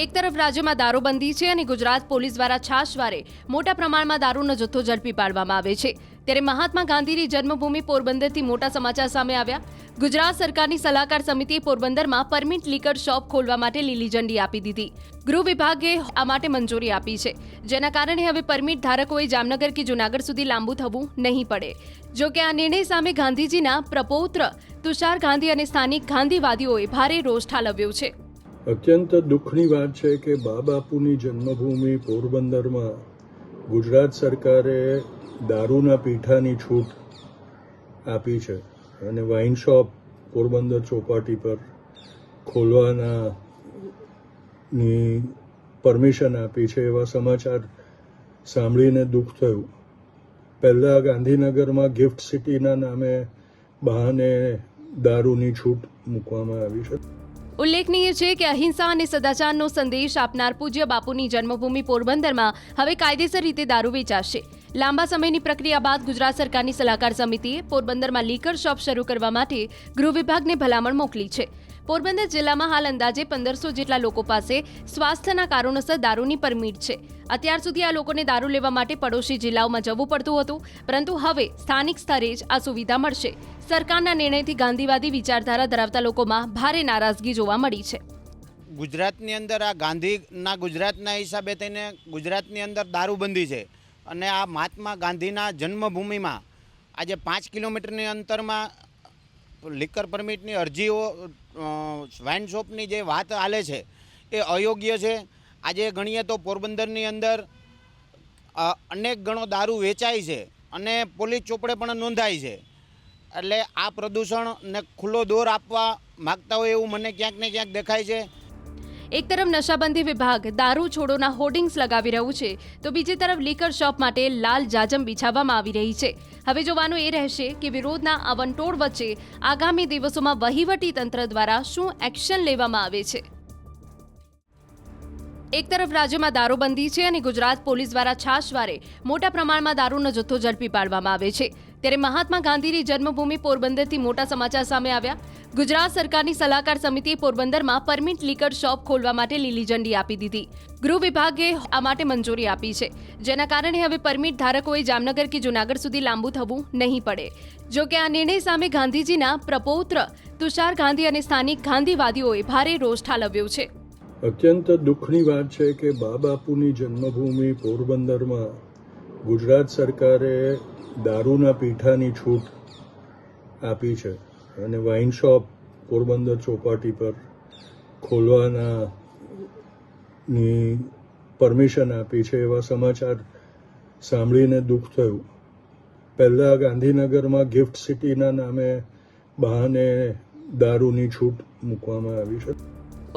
એક તરફ રાજ્યમાં દારૂબંધી છે અને ગુજરાત પોલીસ દ્વારા છાશવારે મોટા પ્રમાણમાં દારૂનો જથ્થો ઝડપી પાડવામાં આવે છે, ત્યારે મહાત્મા ગાંધીની જન્મભૂમિ પોરબંદરથી મોટા સમાચાર સામે આવ્યા. ગુજરાત સરકારની સલાહકાર સમિતિએ પોરબંદરમાં પરમિટ લીકર શોપ ખોલવા માટે લીલી ઝંડી આપી દીધી. ગૃહ વિભાગે આ માટે મંજૂરી આપી છે, જેના કારણે હવે પરમિટ ધારકોએ જામનગર કે જૂનાગઢ સુધી લાંબુ થવું નહીં પડે. જો કે આ નિર્ણય સામે ગાંધીજીના પ્રપૌત્ર તુષાર ગાંધી અને સ્થાનિક ગાંધીવાદીઓએ ભારે રોષ ઠાલવ્યો છે. અત્યંત દુઃખની વાત છે કે બા બાપુની જન્મભૂમિ પોરબંદરમાં ગુજરાત સરકારે દારૂના પીઠાની છૂટ આપી છે અને વાઇન શોપ પોરબંદર ચોપાટી પર ખોલવાની પરમિશન આપી છે. એવા સમાચાર સાંભળીને દુઃખ થયું. પહેલાં ગાંધીનગરમાં ગિફ્ટ સિટીના નામે બહાને દારૂની છૂટ મૂકવામાં આવી છે. ઉલ્લેખનીય છે કે અહિંસા અને સદાચારનો સંદેશ આપનાર પૂજ્ય બાપુની જન્મભૂમિ પોરબંદરમાં હવે કાયદેસર રીતે દારૂ વેચાશે. લાંબા સમયની પ્રક્રિયા બાદ ગુજરાત સરકારની સલાહકાર સમિતિએ પોરબંદરમાં લીકર શોપ શરૂ કરવા માટે ગૃહ વિભાગને ભલામણ મોકલી છે. પોરબંદર જિલ્લામાં હાલ અંદાજે 1500 જેટલા લોકો પાસે સ્વાસ્થ્યના કારણોસર દારૂની પરમિટ છે. અત્યાર સુધી આ લોકોને દારૂ લેવા માટે પડોશી જિલ્લાઓમાં જવું પડતું હતું, પરંતુ હવે સ્થાનિક સ્તરે જ આ સુવિધા મળશે. સરકારના નિર્ણયથી ગાંધીવાદી વિચારધારા ધરાવતા લોકોમાં ભારે નારાજગી જોવા મળી છે. ગુજરાતની અંદર આ ગાંધીના ગુજરાતના હિસાબે થઈને ગુજરાતની અંદર દારૂબંધી છે અને આ મહાત્મા ગાંધીના જન્મભૂમિમાં આજે 5 કિલોમીટરની અંતરમાં લીકર પરમિટની અરજીઓ વાઇન શોપની જે વાત હાલે છે એ અયોગ્ય છે. આજે ગણીએ તો પોરબંદરની અંદર અનેક ગણો દારૂ વેચાય છે અને પોલીસ ચોપડે પણ નોંધાય છે. એટલે આ પ્રદૂષણને ખુલ્લો દોર આપવા માગતા હોય એવું મને ક્યાંક ને ક્યાંક દેખાય છે. એક તરફ નશાબંધી વિભાગ દારૂ છોડોના હોર્ડિંગ્સ લગાવી રહ્યું છે, તો બીજી તરફ લીકર શોપ માટે લાલ જાજમ બિછાવવામાં આવી રહી છે. હવે જોવાનું એ રહેશે કે વિરોધના આ વંટોળ વચ્ચે આગામી દિવસોમાં વહીવટી તંત્ર દ્વારા શું એક્શન લેવામાં આવે છે. એક તરફ રાજ્યમાં દારૂબંધી છે અને ગુજરાત પોલીસ દ્વારા છાશવારે મોટા પ્રમાણમાં દારૂનો જથ્થો ઝડપી પાડવામાં આવે છે, ત્યારે મહાત્મા ગાંધીની જન્મભૂમિ પોરબંદરથી મોટા સમાચાર સામે આવ્યા. ગુજરાત સરકારની સલાહકાર સમિતિએ પોરબંદરમાં પરમિટ લીકર શોપ ખોલવા માટે લીલી ઝંડી આપી દીધી. ગૃહ વિભાગે આ માટે મંજૂરી આપી છે, જેના કારણે હવે પરમિટ ધારકોએ જામનગર કે જૂનાગઢ સુધી લાંબુ થવું નહીં પડે. જો કે આ નિર્ણય સામે ગાંધીજીના પ્રપૌત્ર તુષાર ગાંધી અને સ્થાનિક ગાંધીવાદીઓએ ભારે રોષ ઠાલવ્યો છે. અત્યંત દુઃખની વાત છે કે બા બાપુની જન્મભૂમિ પોરબંદરમાં ગુજરાત સરકારે દારૂના પીઠાની છૂટ આપી છે અને વાઇન શોપ પોરબંદર ચોપાટી પર ખોલવાની પરમિશન આપી છે. એવા સમાચાર સાંભળીને દુઃખ થયું. પહેલાં ગાંધીનગરમાં ગિફ્ટ સિટીના નામે બહાને દારૂની છૂટ મૂકવામાં આવી છે.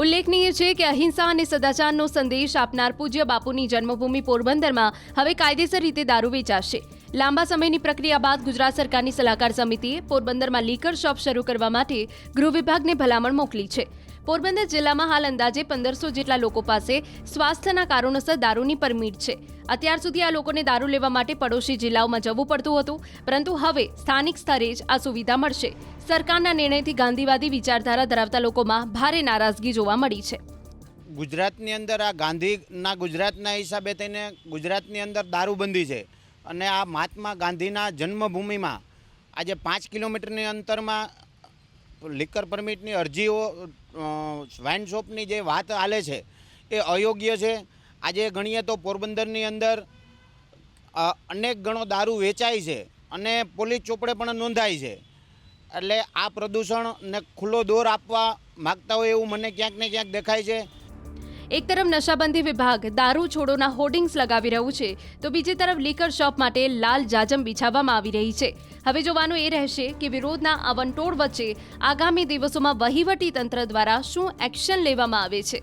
ઉલ્લેખનીય છે કે અહિંસા અને સદાચારનો સંદેશ આપનાર પૂજ્ય બાપુની જન્મભૂમિ પોરબંદરમાં હવે કાયદેસર રીતે દારૂ વેચાશે. લાંબા સમયની પ્રક્રિયા બાદ ગુજરાત સરકારની સલાહકાર સમિતિએ પોરબંદરમાં લીકર શોપ શરૂ કરવા માટે ગૃહ વિભાગને ભલામણ મોકલી છે. પોરબંદર જિલ્લામાં હાલ અંદાજે 1500 જેટલા લોકો પાસે સ્વાસ્થ્યના કારણોસર દારૂની પરમિટ છે. અત્યાર સુધી આ લોકોને દારૂ લેવા માટે પડોશી જિલ્લાઓમાં જવું પડતું હતું, પરંતુ હવે સ્થાનિક સ્તરે જ આ સુવિધા મળશે. સરકારના નિર્ણયથી ગાંધીવાદી વિચારધારા ધરાવતા લોકોમાં ભારે નારાજગી જોવા મળી છે. ગુજરાતની અંદર આ ગાંધીના ગુજરાતના હિસાબે થઈને ગુજરાતની અંદર દારૂબંધી છે અને આ મહાત્મા ગાંધીના જન્મભૂમિમાં આજે 5 કિલોમીટરની અંતરમાં લીકર પરમિટની અરજીઓ વાઇન શોપની જે વાત હાલે છે એ અયોગ્ય છે. આજે ગણીએ તો પોરબંદરની અંદર અનેક ગણો દારૂ વેચાય છે અને પોલીસ ચોપડે પણ નોંધાય છે. એટલે આ પ્રદૂષણને ખુલ્લો દોર આપવા માગતા હોય એવું મને ક્યાંક ને ક્યાંક દેખાય છે. એક તરફ નશાબંધી વિભાગ દારૂ છોડોના હોર્ડિંગ્સ લગાવી રહ્યું છે, તો બીજી તરફ લીકર શોપ માટે લાલ જાજમ બિછાવવામાં આવી રહી છે. હવે જોવાનું એ રહેશે કે વિરોધના આ વંટોળ વચ્ચે આગામી દિવસોમાં વહીવટી તંત્ર દ્વારા શું એક્શન લેવામાં આવે છે.